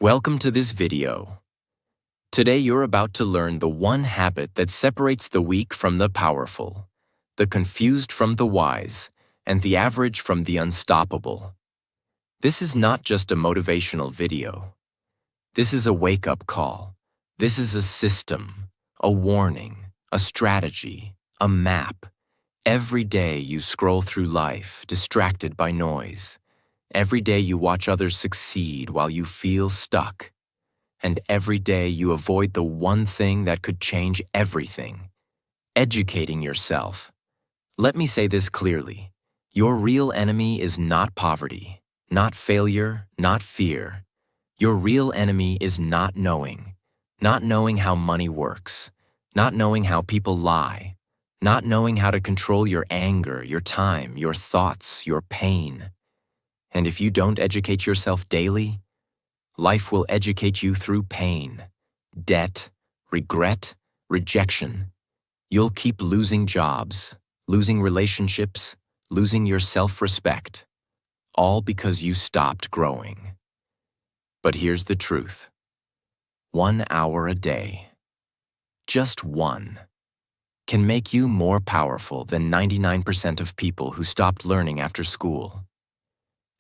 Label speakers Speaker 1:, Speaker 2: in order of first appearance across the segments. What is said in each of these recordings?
Speaker 1: Welcome to this video. Today you're about to learn the one habit that separates the weak from the powerful, the confused from the wise, and the average from the unstoppable. This is not just a motivational video. This is a wake-up call. This is a system, a warning, a strategy, a map. Every day you scroll through life, distracted by noise. Every day you watch others succeed while you feel stuck. And every day you avoid the one thing that could change everything: educating yourself. Let me say this clearly. Your real enemy is not poverty, not failure, not fear. Your real enemy is not knowing how money works, not knowing how people lie, not knowing how to control your anger, your time, your thoughts, your pain. And if you don't educate yourself daily, life will educate you through pain, debt, regret, rejection. You'll keep losing jobs, losing relationships, losing your self-respect, all because you stopped growing. But here's the truth. 1 hour a day, just one, can make you more powerful than 99% of people who stopped learning after school.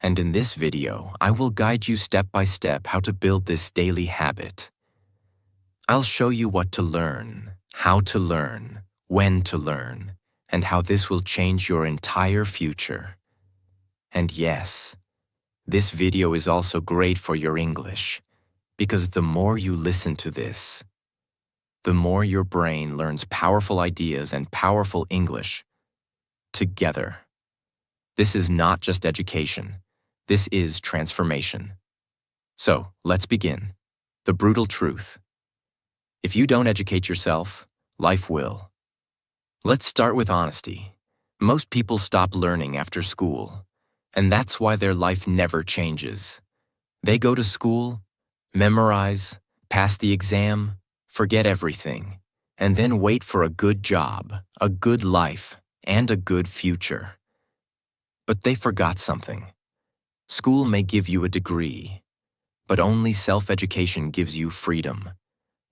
Speaker 1: And in this video, I will guide you step by step how to build this daily habit. I'll show you what to learn, how to learn, when to learn, and how this will change your entire future. And yes, this video is also great for your English, because the more you listen to this, the more your brain learns powerful ideas and powerful English together. This is not just education. This is transformation. So, let's begin. The brutal truth. If you don't educate yourself, life will. Let's start with honesty. Most people stop learning after school, and that's why their life never changes. They go to school, memorize, pass the exam, forget everything, and then wait for a good job, a good life, and a good future. But they forgot something. School may give you a degree, but only self-education gives you freedom.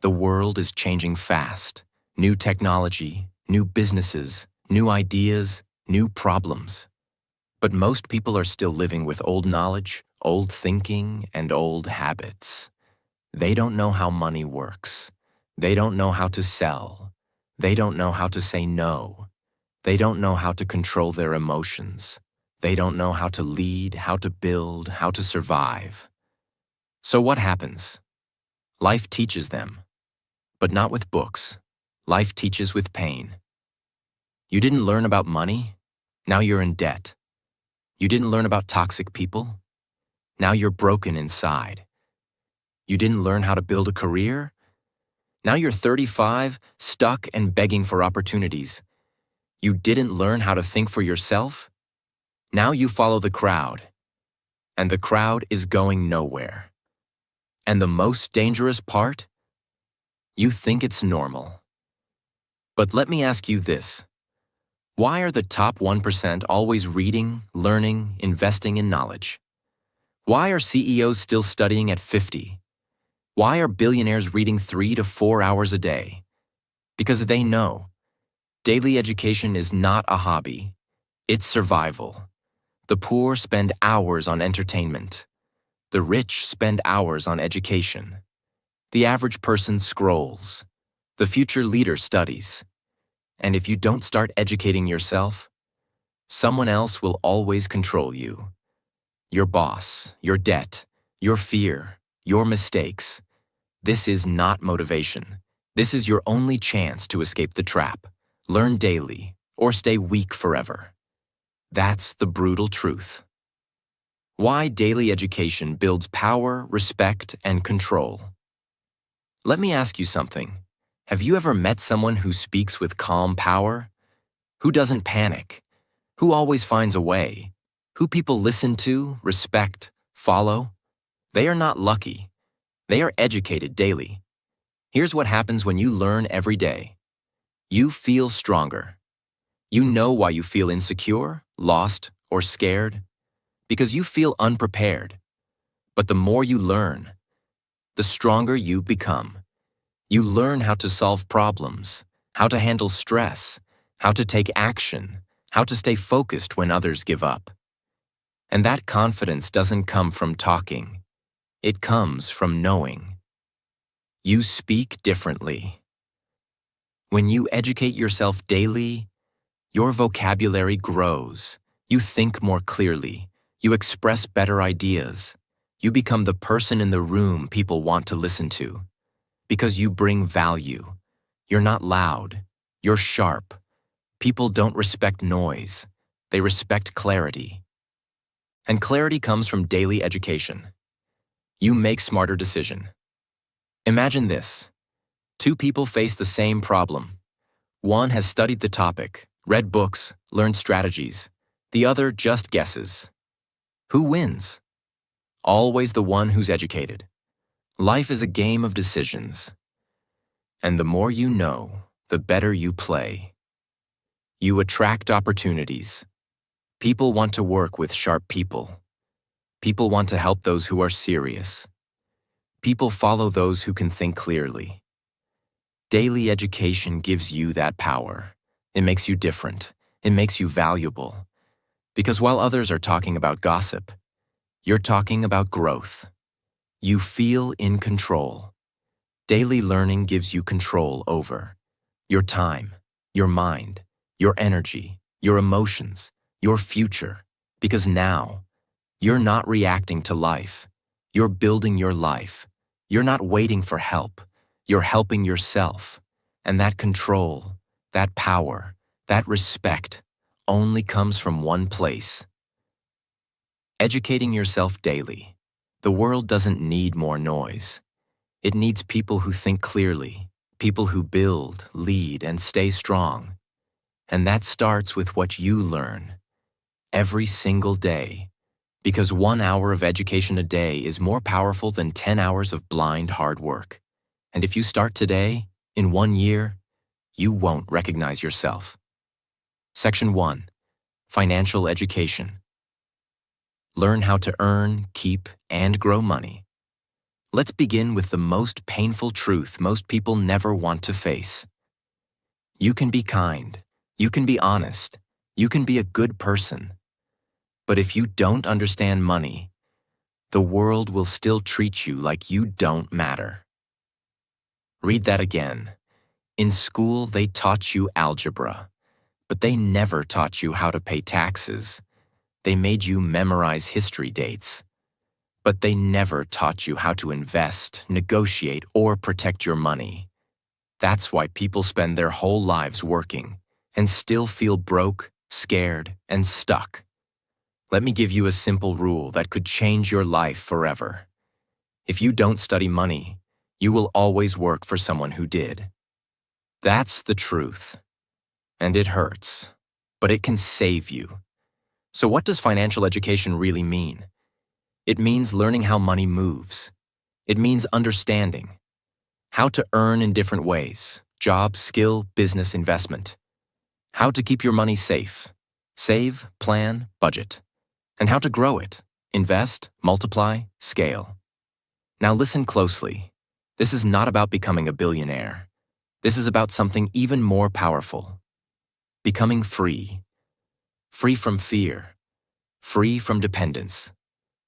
Speaker 1: The world is changing fast. New technology, new businesses, new ideas, new problems. But most people are still living with old knowledge, old thinking, and old habits. They don't know how money works. They don't know how to sell. They don't know how to say no. They don't know how to control their emotions. They don't know how to lead, how to build, how to survive. So what happens? Life teaches them, but not with books. Life teaches with pain. You didn't learn about money? Now you're in debt. You didn't learn about toxic people? Now you're broken inside. You didn't learn how to build a career? Now you're 35, stuck and begging for opportunities. You didn't learn how to think for yourself? Now you follow the crowd, and the crowd is going nowhere. And the most dangerous part? You think it's normal. But let me ask you this. Why are the top 1% always reading, learning, investing in knowledge? Why are CEOs still studying at 50? Why are billionaires reading 3 to 4 hours a day? Because they know daily education is not a hobby, it's survival. The poor spend hours on entertainment. The rich spend hours on education. The average person scrolls. The future leader studies. And if you don't start educating yourself, someone else will always control you. Your boss, your debt, your fear, your mistakes. This is not motivation. This is your only chance to escape the trap. Learn daily or stay weak forever. That's the brutal truth. Why daily education builds power, respect, and control. Let me ask you something. Have you ever met someone who speaks with calm power? Who doesn't panic? Who always finds a way? Who people listen to, respect, follow? They are not lucky. They are educated daily. Here's what happens when you learn every day. You feel stronger. You know why you feel insecure, lost, or scared? Because you feel unprepared. But the more you learn, the stronger you become. You learn how to solve problems, how to handle stress, how to take action, how to stay focused when others give up. And that confidence doesn't come from talking. It comes from knowing. You speak differently. When you educate yourself daily, your vocabulary grows. You think more clearly. You express better ideas. You become the person in the room people want to listen to. Because you bring value. You're not loud. You're sharp. People don't respect noise. They respect clarity. And clarity comes from daily education. You make smarter decisions. Imagine this. Two people face the same problem. One has studied the topic, read books, learned strategies. The other just guesses. Who wins? Always the one who's educated. Life is a game of decisions. And the more you know, the better you play. You attract opportunities. People want to work with sharp people. People want to help those who are serious. People follow those who can think clearly. Daily education gives you that power. It makes you different. It makes you valuable. Because while others are talking about gossip, you're talking about growth. You feel in control. Daily learning gives you control over your time, your mind, your energy, your emotions, your future. Because now, you're not reacting to life. You're building your life. You're not waiting for help. You're helping yourself. And that control, that power, that respect only comes from one place. Educating yourself daily. The world doesn't need more noise. It needs people who think clearly, people who build, lead, and stay strong. And that starts with what you learn every single day. Because 1 hour of education a day is more powerful than 10 hours of blind hard work. And if you start today, in 1 year, you won't recognize yourself. Section 1. Financial education. Learn how to earn, keep, and grow money. Let's begin with the most painful truth most people never want to face. You can be kind. You can be honest. You can be a good person. But if you don't understand money, the world will still treat you like you don't matter. Read that again. In school, they taught you algebra, but they never taught you how to pay taxes. They made you memorize history dates, but they never taught you how to invest, negotiate, or protect your money. That's why people spend their whole lives working and still feel broke, scared, and stuck. Let me give you a simple rule that could change your life forever. If you don't study money, you will always work for someone who did. That's the truth. And it hurts, but it can save you. So what does financial education really mean? It means learning how money moves. It means understanding how to earn in different ways: job, skill, business, investment. How to keep your money safe, save, plan, budget. And how to grow it, invest, multiply, scale. Now listen closely. This is not about becoming a billionaire. This is about something even more powerful. Becoming free. Free from fear. Free from dependence.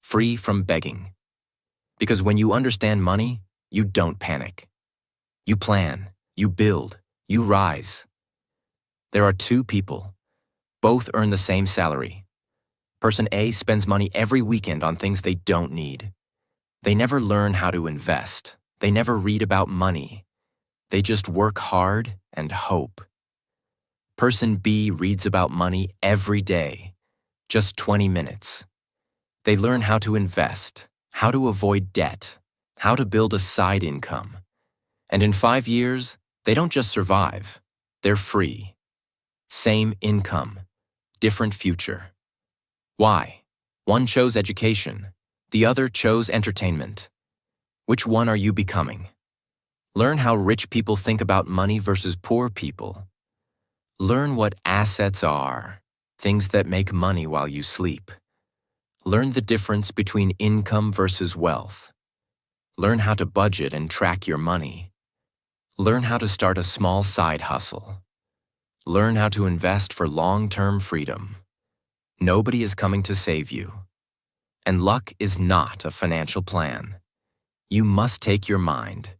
Speaker 1: Free from begging. Because when you understand money, you don't panic. You plan, you build, you rise. There are two people. Both earn the same salary. Person A spends money every weekend on things they don't need. They never learn how to invest. They never read about money. They just work hard and hope. Person B reads about money every day, just 20 minutes. They learn how to invest, how to avoid debt, how to build a side income. And in 5 years, they don't just survive, they're free. Same income, different future. Why? One chose education, the other chose entertainment. Which one are you becoming? Learn how rich people think about money versus poor people. Learn what assets are, things that make money while you sleep. Learn the difference between income versus wealth. Learn how to budget and track your money. Learn how to start a small side hustle. Learn how to invest for long-term freedom. Nobody is coming to save you. And luck is not a financial plan. You must take your mind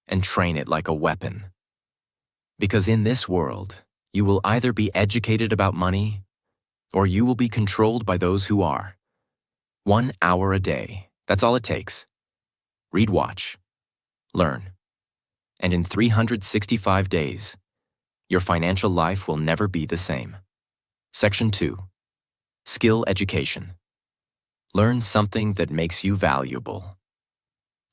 Speaker 1: and train it like a weapon. Because in this world, you will either be educated about money or you will be controlled by those who are. 1 hour a day, that's all it takes. Read, watch, learn. And in 365 days, your financial life will never be the same. Section 2. Skill education. Learn something that makes you valuable.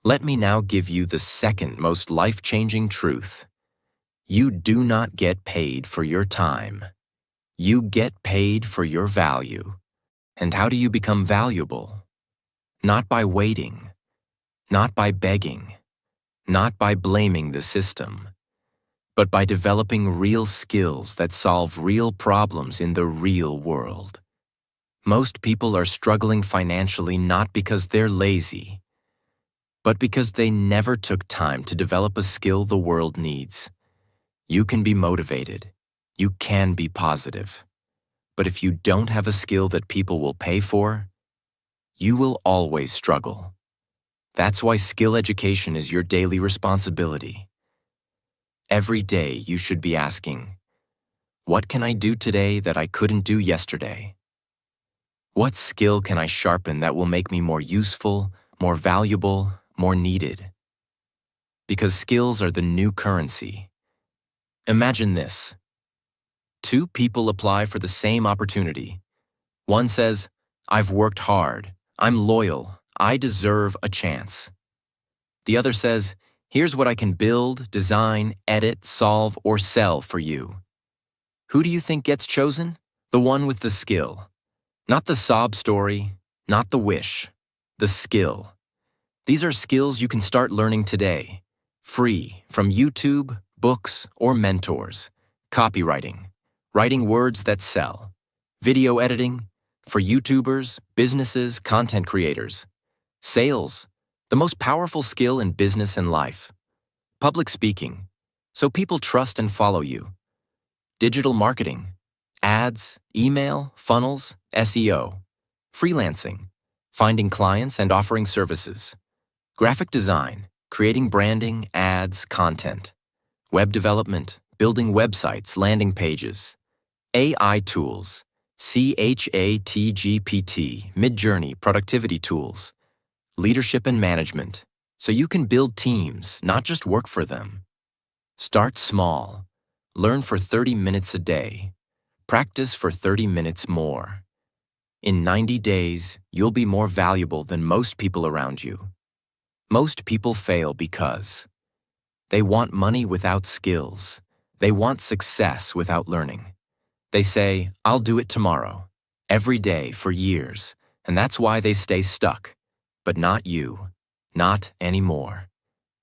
Speaker 1: Let me now give you the second most life-changing truth. You do not get paid for your time. You get paid for your value. And how do you become valuable? Not by waiting, not by begging, not by blaming the system, but by developing real skills that solve real problems in the real world. Most people are struggling financially not because they're lazy, but because they never took time to develop a skill the world needs. You can be motivated. You can be positive. But if you don't have a skill that people will pay for, you will always struggle. That's why skill education is your daily responsibility. Every day you should be asking, what can I do today that I couldn't do yesterday? What skill can I sharpen that will make me more useful, more valuable, more needed? Because skills are the new currency. Imagine this. 2 people apply for the same opportunity. One says, I've worked hard, I'm loyal, I deserve a chance. The other says, here's what I can build, design, edit, solve, or sell for you. Who do you think gets chosen? The one with the skill. Not the sob story, not the wish, the skill. These are skills you can start learning today, free from YouTube, books, or mentors. Copywriting, writing words that sell. Video editing, for YouTubers, businesses, content creators. Sales, the most powerful skill in business and life. Public speaking, so people trust and follow you. Digital marketing, ads, email, funnels, SEO. Freelancing, finding clients and offering services. Graphic design, creating branding, ads, content. Web development, building websites, landing pages. AI tools, ChatGPT, Midjourney, productivity tools. Leadership and management, so you can build teams, not just work for them. Start small. Learn for 30 minutes a day. Practice for 30 minutes more. In 90 days, you'll be more valuable than most people around you. Most people fail because they want money without skills. They want success without learning. They say, I'll do it tomorrow, every day for years, and that's why they stay stuck. But not you, not anymore.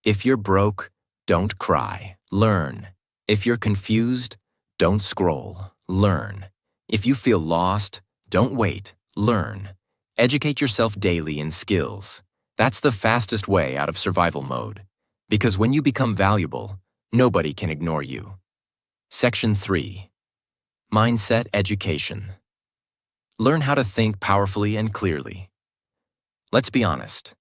Speaker 1: If you're broke, don't cry, learn. If you're confused, don't scroll, learn. If you feel lost, don't wait, learn. Educate yourself daily in skills. That's the fastest way out of survival mode. Because when you become valuable, nobody can ignore you. Section 3. Mindset education. Learn how to think powerfully and clearly. Let's be honest.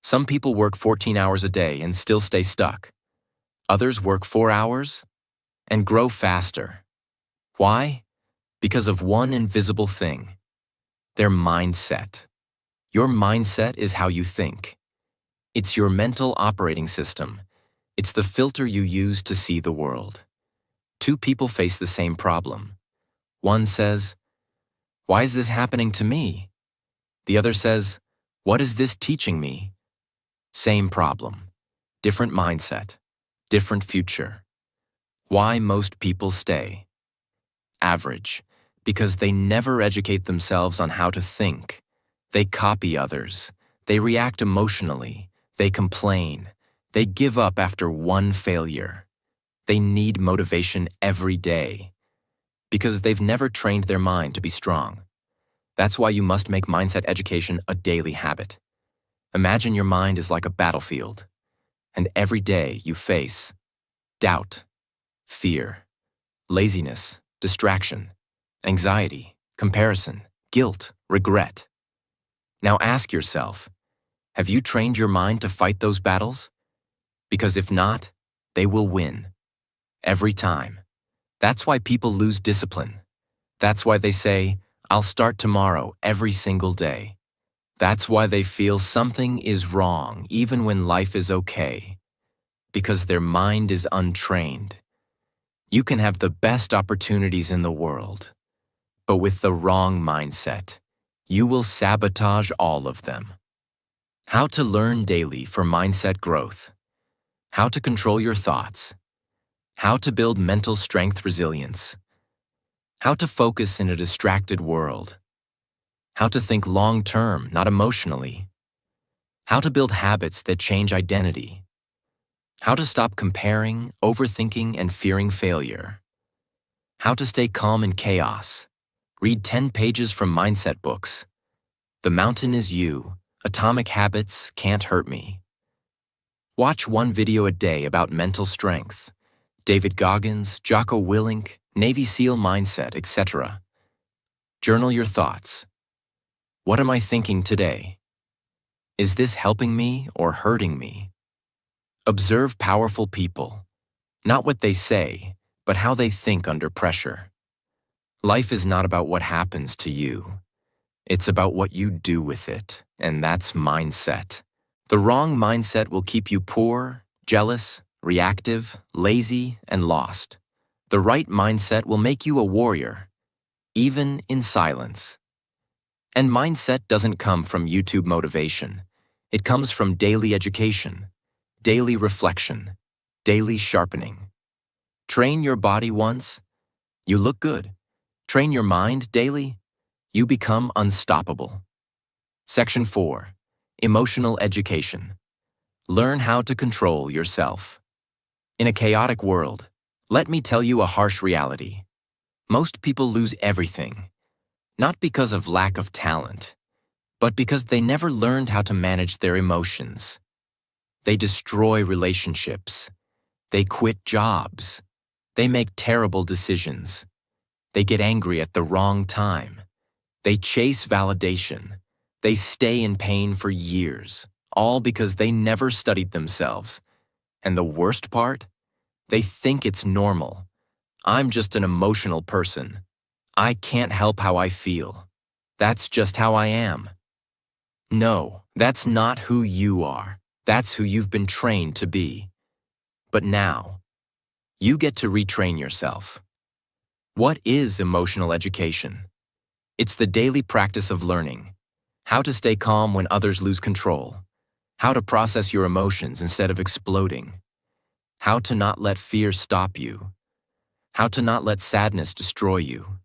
Speaker 1: Some people work 14 hours a day and still stay stuck. Others work 4 hours and grow faster. Why? Because of one invisible thing: their mindset. Your mindset is how you think. It's your mental operating system. It's the filter you use to see the world. 2 people face the same problem. One says, why is this happening to me? The other says, what is this teaching me? Same problem, different mindset, different future. Why most people stay? Average, because they never educate themselves on how to think. They copy others. They react emotionally. They complain. They give up after one failure. They need motivation every day because they've never trained their mind to be strong. That's why you must make mindset education a daily habit. Imagine your mind is like a battlefield, and every day you face doubt, fear, laziness, distraction, anxiety, comparison, guilt, regret. Now ask yourself, have you trained your mind to fight those battles? Because if not, they will win. Every time. That's why people lose discipline. That's why they say, I'll start tomorrow every single day. That's why they feel something is wrong even when life is okay. Because their mind is untrained. You can have the best opportunities in the world, but with the wrong mindset, you will sabotage all of them. How to learn daily for mindset growth. How to control your thoughts. How to build mental strength resilience. How to focus in a distracted world. How to think long-term, not emotionally. How to build habits that change identity. How to stop comparing, overthinking, and fearing failure. How to stay calm in chaos. Read 10 pages from mindset books. The Mountain is You. Atomic Habits Can't Hurt Me. Watch one video a day about mental strength. David Goggins, Jocko Willink, Navy SEAL mindset, etc. Journal your thoughts. What am I thinking today? Is this helping me or hurting me? Observe powerful people. Not what they say, but how they think under pressure. Life is not about what happens to you. It's about what you do with it, and that's mindset. The wrong mindset will keep you poor, jealous, reactive, lazy, and lost. The right mindset will make you a warrior, even in silence. And mindset doesn't come from YouTube motivation. It comes from daily education, daily reflection, daily sharpening. Train your body once, you look good. Train your mind daily, you become unstoppable. Section 4. Emotional education. Learn how to control yourself. In a chaotic world, let me tell you a harsh reality. Most people lose everything, not because of lack of talent, but because they never learned how to manage their emotions. They destroy relationships. They quit jobs. They make terrible decisions. They get angry at the wrong time. They chase validation. They stay in pain for years, all because they never studied themselves. And the worst part? They think it's normal. I'm just an emotional person. I can't help how I feel. That's just how I am. No, that's not who you are. That's who you've been trained to be. But now, you get to retrain yourself. What is emotional education? It's the daily practice of learning. How to stay calm when others lose control. How to process your emotions instead of exploding. How to not let fear stop you. How to not let sadness destroy you.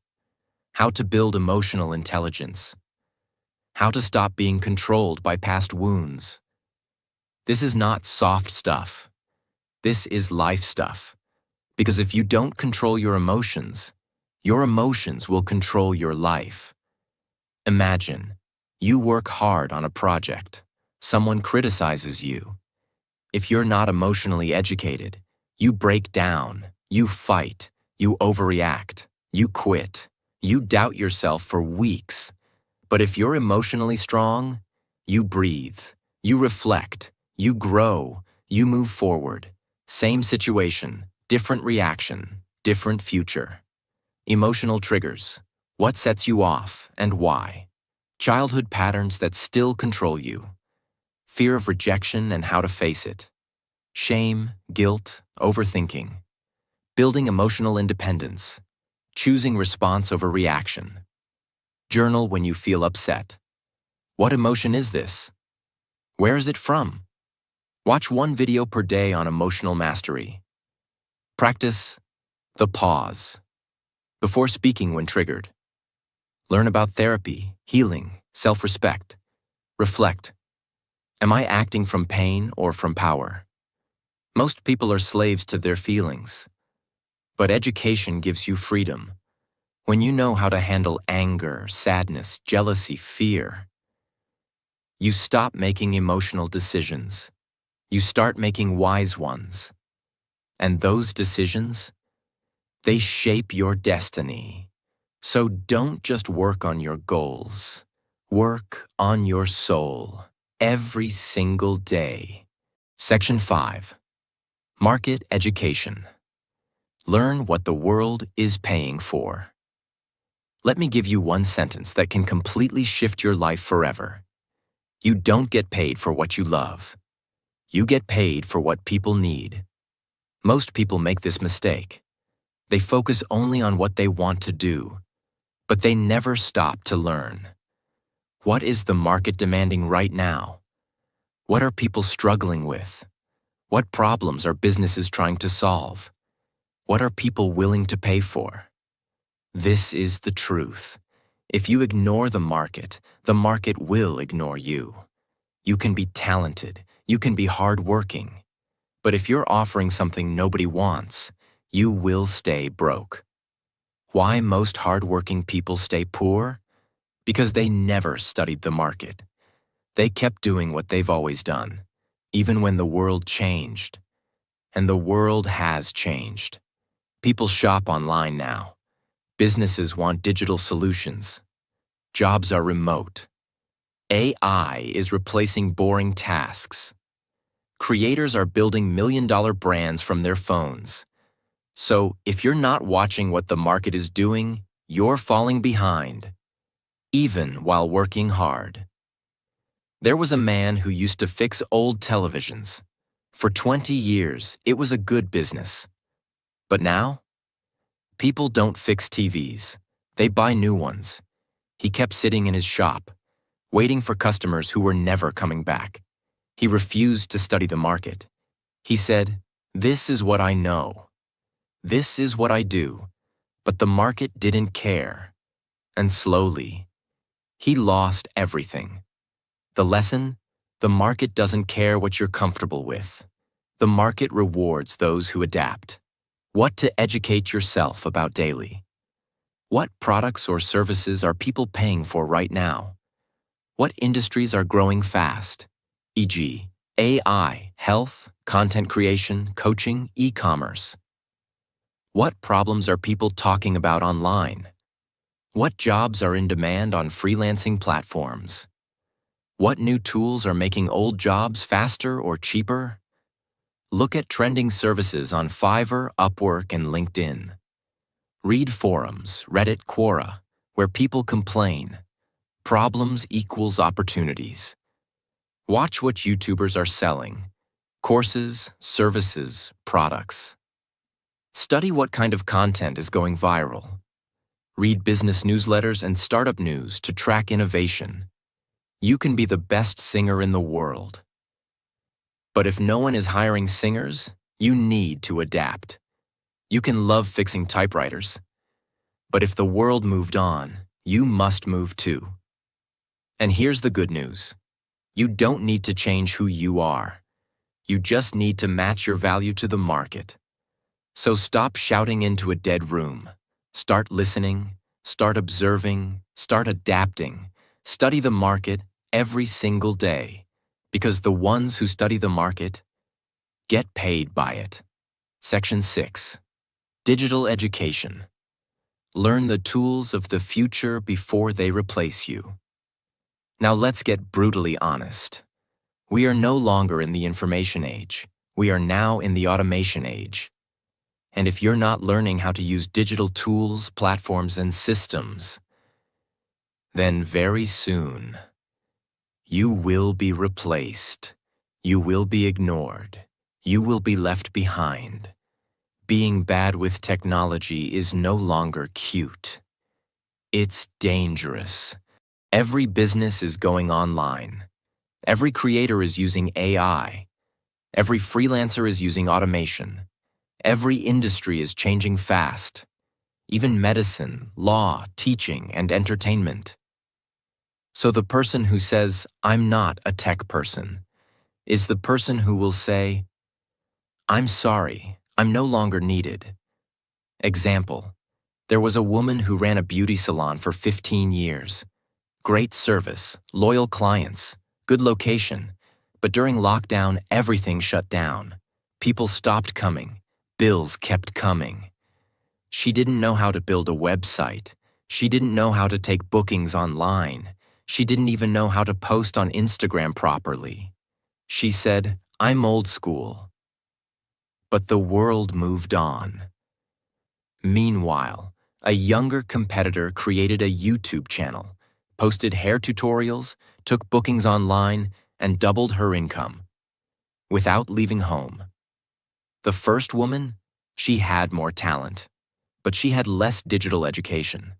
Speaker 1: How to build emotional intelligence. How to stop being controlled by past wounds. This is not soft stuff. This is life stuff. Because if you don't control your emotions will control your life. Imagine, you work hard on a project. Someone criticizes you. If you're not emotionally educated, you break down, you fight, you overreact, you quit, you doubt yourself for weeks. But if you're emotionally strong, you breathe, you reflect, you grow, you move forward. Same situation, different reaction, different future. Emotional triggers. What sets you off and why? Childhood patterns that still control you. Fear of rejection and how to face it. Shame, guilt, overthinking. Building emotional independence. Choosing response over reaction. Journal when you feel upset. What emotion is this? Where is it from? Watch one video per day on emotional mastery. Practice the pause before speaking when triggered. Learn about therapy, healing, self-respect. Reflect. Am I acting from pain or from power? Most people are slaves to their feelings. But education gives you freedom. When you know how to handle anger, sadness, jealousy, fear, You stop making emotional decisions. You start making wise ones. And those decisions, they shape your destiny. So don't just work on your goals. Work on your soul every single day. Section 5. Market Education. Learn what the world is paying for. Let me give you one sentence that can completely shift your life forever. You don't get paid for what you love. You get paid for what people need. Most people make this mistake. They focus only on what they want to do, but they never stop to learn. What is the market demanding right now? What are people struggling with? What problems are businesses trying to solve? What are people willing to pay for? This is the truth. If you ignore the market will ignore you. You can be talented, you can be hardworking, but if you're offering something nobody wants, you will stay broke. Why most hardworking people stay poor? Because they never studied the market. They kept doing what they've always done, even when the world changed. And the world has changed. People shop online now. Businesses want digital solutions. Jobs are remote. AI is replacing boring tasks. Creators are building million-dollar brands from their phones. So, if you're not watching what the market is doing, you're falling behind, even while working hard. There was a man who used to fix old televisions. For 20 years, it was a good business. But now, people don't fix TVs. They buy new ones. He kept sitting in his shop, waiting for customers who were never coming back. He refused to study the market. He said, "This is what I know. This is what I do." But the market didn't care. And slowly, he lost everything. The lesson? The market doesn't care what you're comfortable with. The market rewards those who adapt. What to educate yourself about daily. What products or services are people paying for right now? What industries are growing fast? E.g., AI, health, content creation, coaching, e-commerce. What problems are people talking about online? What jobs are in demand on freelancing platforms? What new tools are making old jobs faster or cheaper? Look at trending services on Fiverr, Upwork, and LinkedIn. Read forums, Reddit, Quora, where people complain. Problems equals opportunities. Watch what YouTubers are selling. Courses, services, products. Study what kind of content is going viral. Read business newsletters and startup news to track innovation. You can be the best singer in the world. But if no one is hiring singers, you need to adapt. You can love fixing typewriters. But if the world moved on, you must move too. And here's the good news. You don't need to change who you are. You just need to match your value to the market. So stop shouting into a dead room. Start listening, start observing, start adapting. Study the market every single day, because the ones who study the market get paid by it. Section 6. Digital Education. Learn the tools of the future before they replace you. Now let's get brutally honest. We are no longer in the information age. We are now in the automation age. And if you're not learning how to use digital tools, platforms, and systems, then very soon, you will be replaced. You will be ignored. You will be left behind. Being bad with technology is no longer cute. It's dangerous. Every business is going online. Every creator is using AI. Every freelancer is using automation. Every industry is changing fast. Even medicine, law, teaching, and entertainment. So the person who says, "I'm not a tech person," is the person who will say, "I'm sorry, I'm no longer needed." Example, there was a woman who ran a beauty salon for 15 years. Great service, loyal clients, Good location. But during lockdown, everything shut down. People stopped coming. Bills kept coming. She didn't know how to build a website. She didn't know how to take bookings online. She didn't even know how to post on Instagram properly. She said, "I'm old school." But the world moved on. Meanwhile, a younger competitor created a YouTube channel, posted hair tutorials, took bookings online, and doubled her income without leaving home. The first woman, she had more talent, but she had less digital education.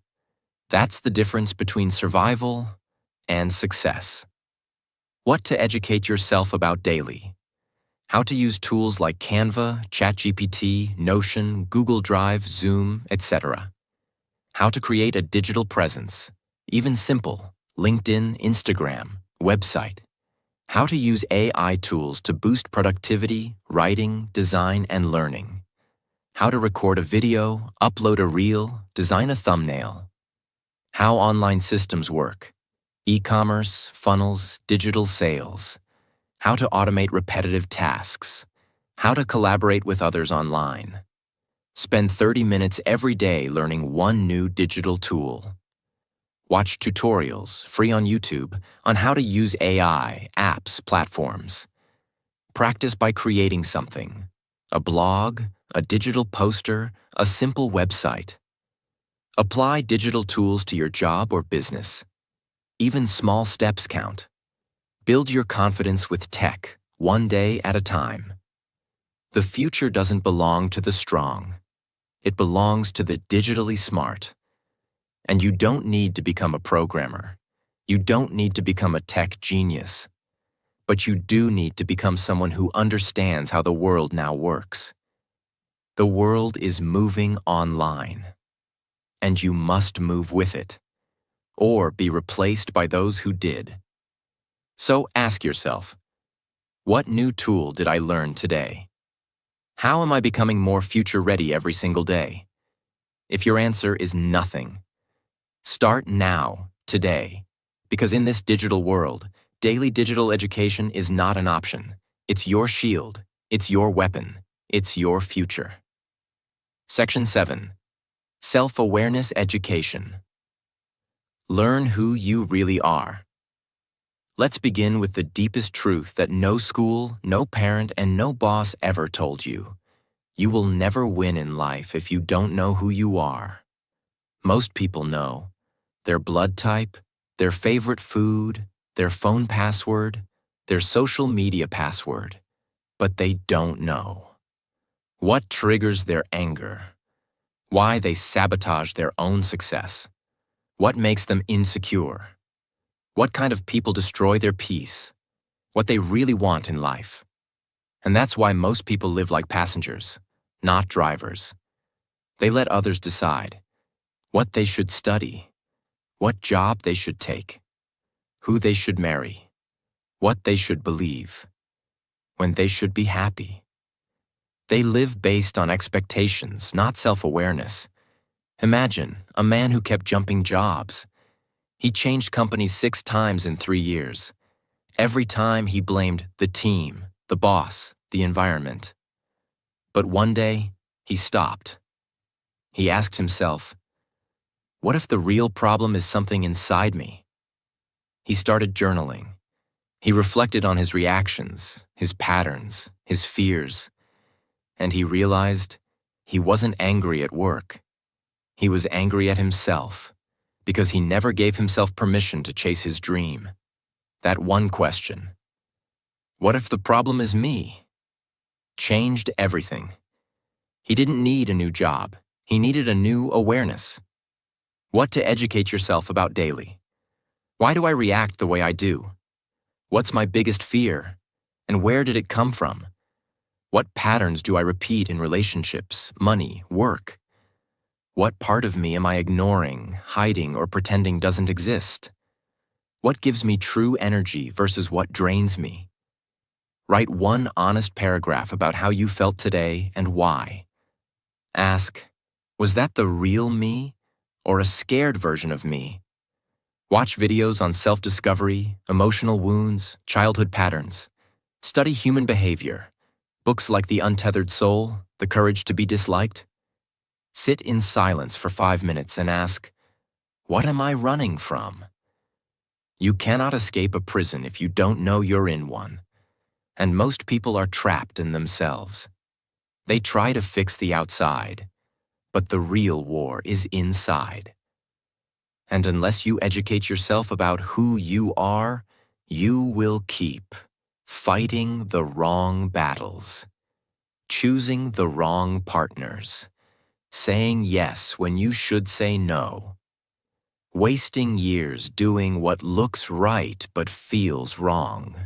Speaker 1: That's the difference between survival and success. What to educate yourself about daily. How to use tools like Canva, ChatGPT, Notion, Google Drive, Zoom, etc. How to create a digital presence, even simple, LinkedIn, Instagram, website. How to use AI tools to boost productivity, writing, design, and learning. How to record a video, upload a reel, design a thumbnail. How online systems work. E-commerce, funnels, digital sales. How to automate repetitive tasks. How to collaborate with others online. Spend 30 minutes every day learning one new digital tool. Watch tutorials, free on YouTube, on how to use AI, apps, platforms. Practice by creating something. A blog, a digital poster, a simple website. Apply digital tools to your job or business. Even small steps count. Build your confidence with tech, one day at a time. The future doesn't belong to the strong. It belongs to the digitally smart. And you don't need to become a programmer. You don't need to become a tech genius. But you do need to become someone who understands how the world now works. The world is moving online. And you must move with it, or be replaced by those who did. So ask yourself, what new tool did I learn today? How am I becoming more future-ready every single day? If your answer is nothing, start now, today, because in this digital world, daily digital education is not an option. It's your shield, it's your weapon, it's your future. Section 7. Self-awareness education. Learn who you really are. Let's begin with the deepest truth that no school, no parent, and no boss ever told you. You will never win in life if you don't know who you are. Most people know their blood type, their favorite food, their phone password, their social media password, but they don't know what triggers their anger, why they sabotage their own success, what makes them insecure, what kind of people destroy their peace, what they really want in life. And that's why most people live like passengers, not drivers. They let others decide what they should study, what job they should take, who they should marry, what they should believe, when they should be happy. They live based on expectations, not self-awareness. Imagine a man who kept jumping jobs. He changed companies 6 times in 3 years. Every time he blamed the team, the boss, the environment. But one day, he stopped. He asked himself, what if the real problem is something inside me? He started journaling. He reflected on his reactions, his patterns, his fears, and he realized he wasn't angry at work. He was angry at himself because he never gave himself permission to chase his dream. That one question, what if the problem is me? Changed everything. He didn't need a new job. He needed a new awareness. What to educate yourself about daily. Why do I react the way I do? What's my biggest fear? And where did it come from? What patterns do I repeat in relationships, money, work? What part of me am I ignoring, hiding, or pretending doesn't exist? What gives me true energy versus what drains me? Write one honest paragraph about how you felt today and why. Ask, was that the real me or a scared version of me? Watch videos on self-discovery, emotional wounds, childhood patterns. Study human behavior. Books like The Untethered Soul, The Courage to be Disliked. Sit in silence for 5 minutes and ask, what am I running from? You cannot escape a prison if you don't know you're in one. And most people are trapped in themselves. They try to fix the outside, but the real war is inside. And unless you educate yourself about who you are, you will keep fighting the wrong battles, choosing the wrong partners, saying yes when you should say no, wasting years doing what looks right but feels wrong.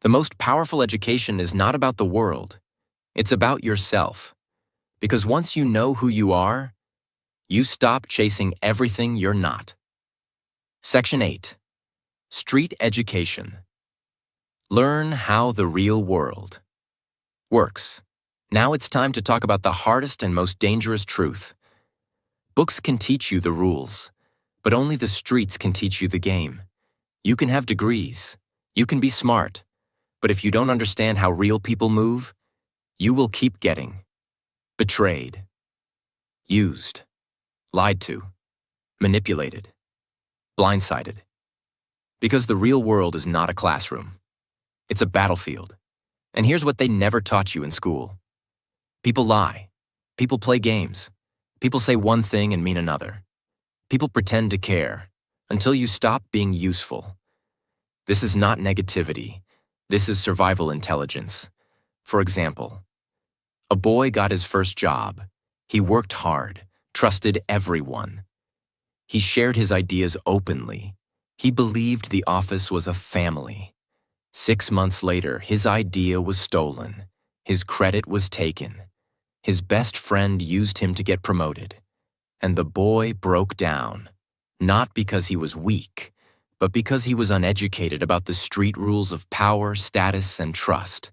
Speaker 1: The most powerful education is not about the world, it's about yourself. Because once you know who you are, you stop chasing everything you're not. Section 8. Street Education. Learn how the real world works. Now it's time to talk about the hardest and most dangerous truth. Books can teach you the rules, but only the streets can teach you the game. You can have degrees, you can be smart, but if you don't understand how real people move, you will keep getting betrayed, used, lied to, manipulated, blindsided. Because the real world is not a classroom. It's a battlefield. And here's what they never taught you in school. People lie. People play games. People say one thing and mean another. People pretend to care until you stop being useful. This is not negativity. This is survival intelligence. For example, a boy got his first job. He worked hard, trusted everyone. He shared his ideas openly. He believed the office was a family. 6 months later, his idea was stolen. His credit was taken. His best friend used him to get promoted. And the boy broke down, not because he was weak, but because he was uneducated about the street rules of power, status, and trust.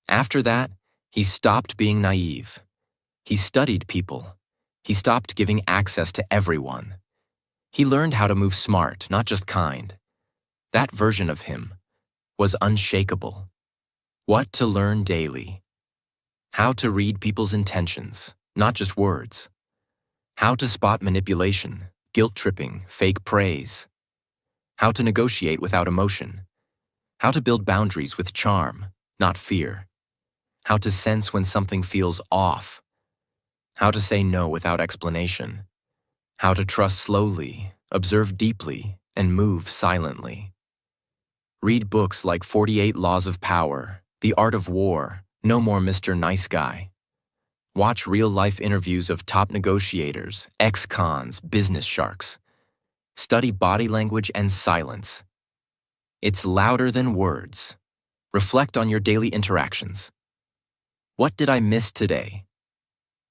Speaker 1: After that, he stopped being naive. He studied people. He stopped giving access to everyone. He learned how to move smart, not just kind. That version of him was unshakable. What to learn daily. How to read people's intentions, not just words. How to spot manipulation, guilt-tripping, fake praise. How to negotiate without emotion. How to build boundaries with charm, not fear. How to sense when something feels off. How to say no without explanation. How to trust slowly, observe deeply, and move silently. Read books like 48 Laws of Power, The Art of War, No More Mr. Nice Guy. Watch real-life interviews of top negotiators, ex-cons, business sharks. Study body language and silence. It's louder than words. Reflect on your daily interactions. What did I miss today?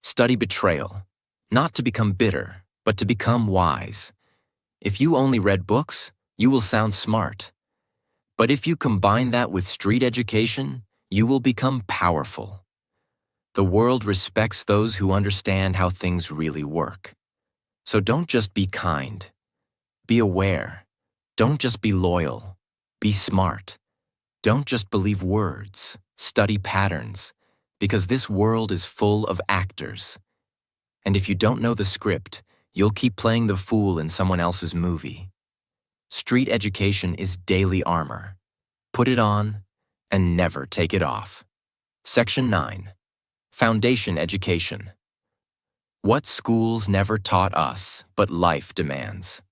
Speaker 1: Study betrayal, not to become bitter, but to become wise. If you only read books, you will sound smart. But if you combine that with street education, you will become powerful. The world respects those who understand how things really work. So don't just be kind. Be aware. Don't just be loyal. Be smart. Don't just believe words. Study patterns. Because this world is full of actors. And if you don't know the script, you'll keep playing the fool in someone else's movie. Street education is daily armor. Put it on and never take it off. Section 9. Foundation Education. What schools never taught us, but life demands.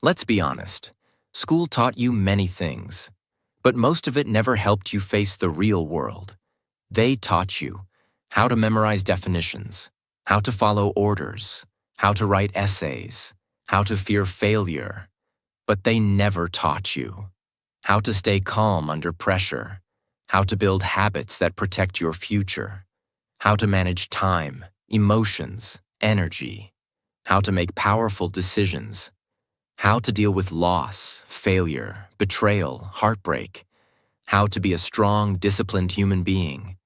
Speaker 1: Let's be honest. School taught you many things, but most of it never helped you face the real world. They taught you how to memorize definitions, how to follow orders, how to write essays, how to fear failure, but they never taught you how to stay calm under pressure, how to build habits that protect your future, how to manage time, emotions, energy, how to make powerful decisions, how to deal with loss, failure, betrayal, heartbreak, how to be a strong, disciplined human being.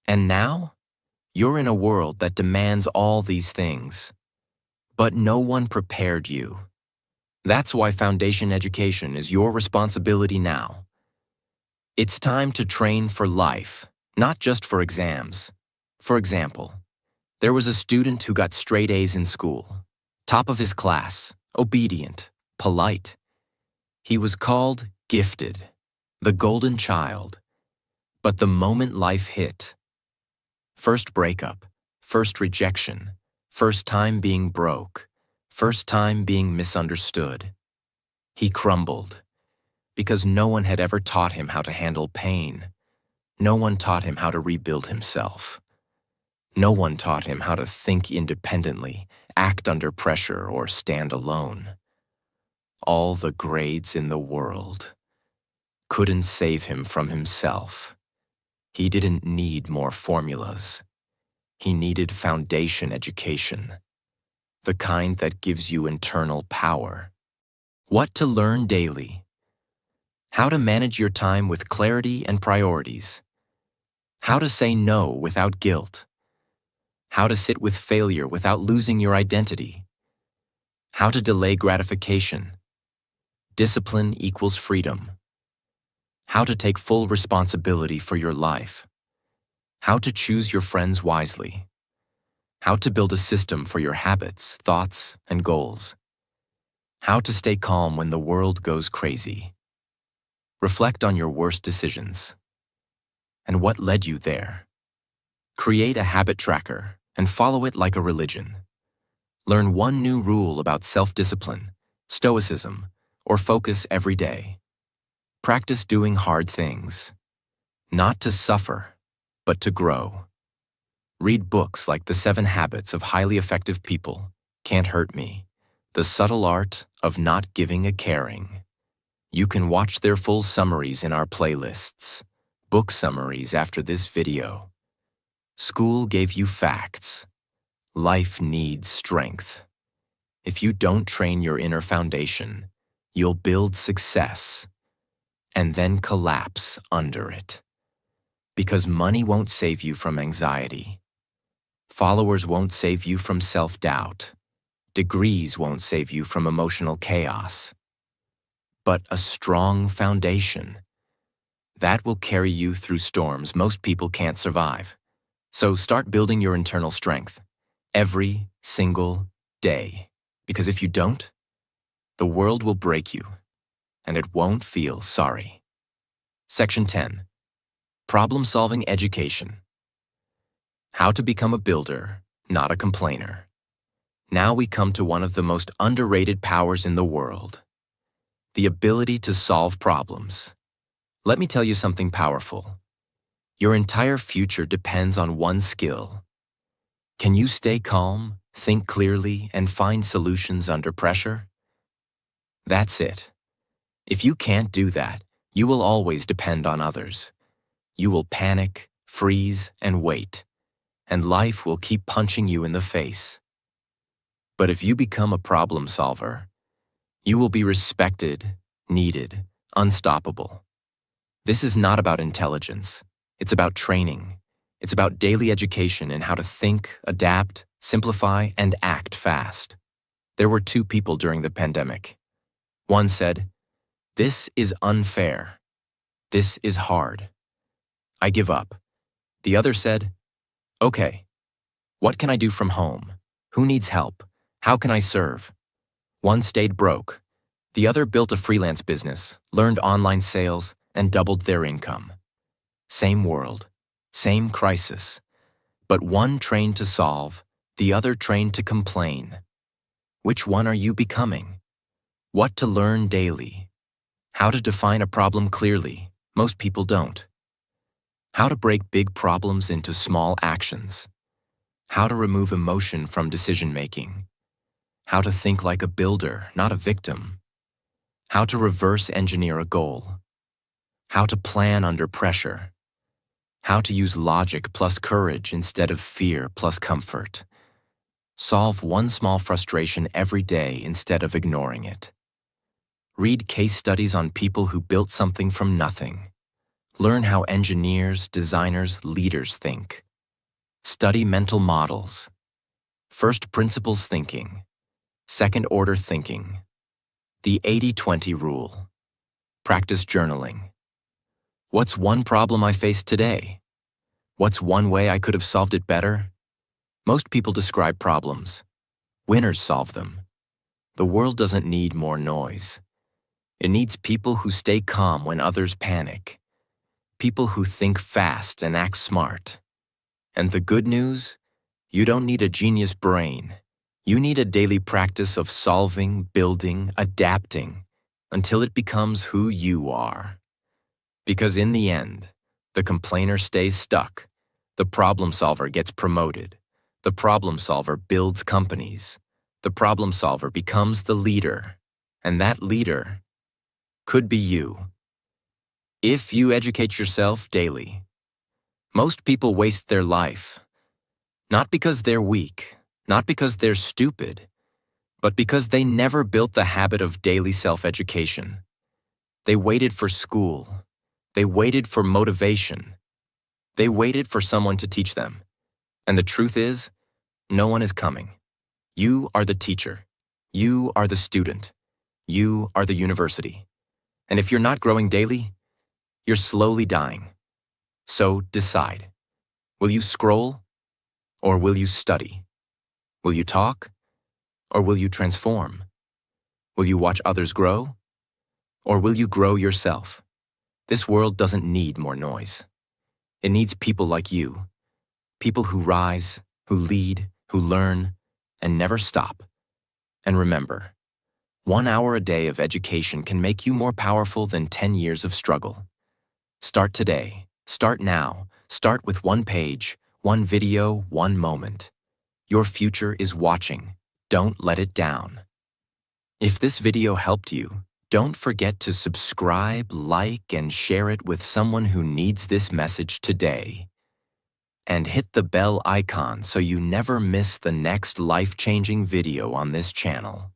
Speaker 1: And now, you're in a world that demands all these things, but no one prepared you. That's why foundation education is your responsibility now. It's time to train for life, not just for exams. For example, there was a student who got straight A's in school, top of his class, obedient, polite. He was called gifted, the golden child. But the moment life hit, first breakup, first rejection, first time being broke, first time being misunderstood, he crumbled because no one had ever taught him how to handle pain. No one taught him how to rebuild himself. No one taught him how to think independently, act under pressure, or stand alone. All the grades in the world couldn't save him from himself. He didn't need more formulas. He needed foundation education, the kind that gives you internal power. What to learn daily. How to manage your time with clarity and priorities. How to say no without guilt. How to sit with failure without losing your identity. How to delay gratification. Discipline equals freedom. How to take full responsibility for your life. How to choose your friends wisely. How to build a system for your habits, thoughts, and goals. How to stay calm when the world goes crazy. Reflect on your worst decisions and what led you there. Create a habit tracker and follow it like a religion. Learn one new rule about self-discipline, stoicism, or focus every day. Practice doing hard things, not to suffer, but to grow. Read books like The 7 Habits of Highly Effective People, Can't Hurt Me, The Subtle Art of Not Giving a Caring. You can watch their full summaries in our playlists, book summaries after this video. School gave you facts. Life needs strength. If you don't train your inner foundation, you'll build success and then collapse under it. Because money won't save you from anxiety. Followers won't save you from self-doubt. Degrees won't save you from emotional chaos. But a strong foundation, that will carry you through storms most people can't survive. So start building your internal strength every single day. Because if you don't, the world will break you, and it won't feel sorry. Section 10. Problem-solving education. How to become a builder, not a complainer. Now we come to one of the most underrated powers in the world. The ability to solve problems. Let me tell you something powerful. Your entire future depends on one skill. Can you stay calm, think clearly, and find solutions under pressure? That's it. If you can't do that, you will always depend on others. You will panic, freeze, and wait, and life will keep punching you in the face. But if you become a problem solver, you will be respected, needed, unstoppable. This is not about intelligence. It's about training. It's about daily education in how to think, adapt, simplify, and act fast. There were 2 people during the pandemic. One said, "This is unfair. This is hard. I give up." The other said, "Okay, what can I do from home? Who needs help? How can I serve?" One stayed broke. The other built a freelance business, learned online sales, and doubled their income. Same world, same crisis, but one trained to solve, the other trained to complain. Which one are you becoming? What to learn daily? How to define a problem clearly? Most people don't. How to break big problems into small actions? How to remove emotion from decision-making? How to think like a builder, not a victim? How to reverse engineer a goal? How to plan under pressure? How to use logic plus courage instead of fear plus comfort? Solve one small frustration every day instead of ignoring it. Read case studies on people who built something from nothing. Learn how engineers, designers, leaders think. Study mental models. First principles thinking. Second order thinking. The 80-20 rule. Practice journaling. What's one problem I faced today? What's one way I could have solved it better? Most people describe problems. Winners solve them. The world doesn't need more noise. It needs people who stay calm when others panic. People who think fast and act smart. And the good news? You don't need a genius brain. You need a daily practice of solving, building, adapting, until it becomes who you are. Because in the end, the complainer stays stuck. The problem solver gets promoted. The problem solver builds companies. The problem solver becomes the leader. And that leader could be you. If you educate yourself daily. Most people waste their life. Not because they're weak, not because they're stupid, but because they never built the habit of daily self-education. They waited for school. They waited for motivation. They waited for someone to teach them. And the truth is, no one is coming. You are the teacher. You are the student. You are the university. And if you're not growing daily, you're slowly dying. So decide. Will you scroll? Or will you study? Will you talk? Or will you transform? Will you watch others grow? Or will you grow yourself? This world doesn't need more noise. It needs people like you. People who rise, who lead, who learn, and never stop. And remember, 1 hour a day of education can make you more powerful than 10 years of struggle. Start today. Start now. Start with one page, one video, one moment. Your future is watching. Don't let it down. If this video helped you, don't forget to subscribe, like, and share it with someone who needs this message today. And hit the bell icon so you never miss the next life-changing video on this channel.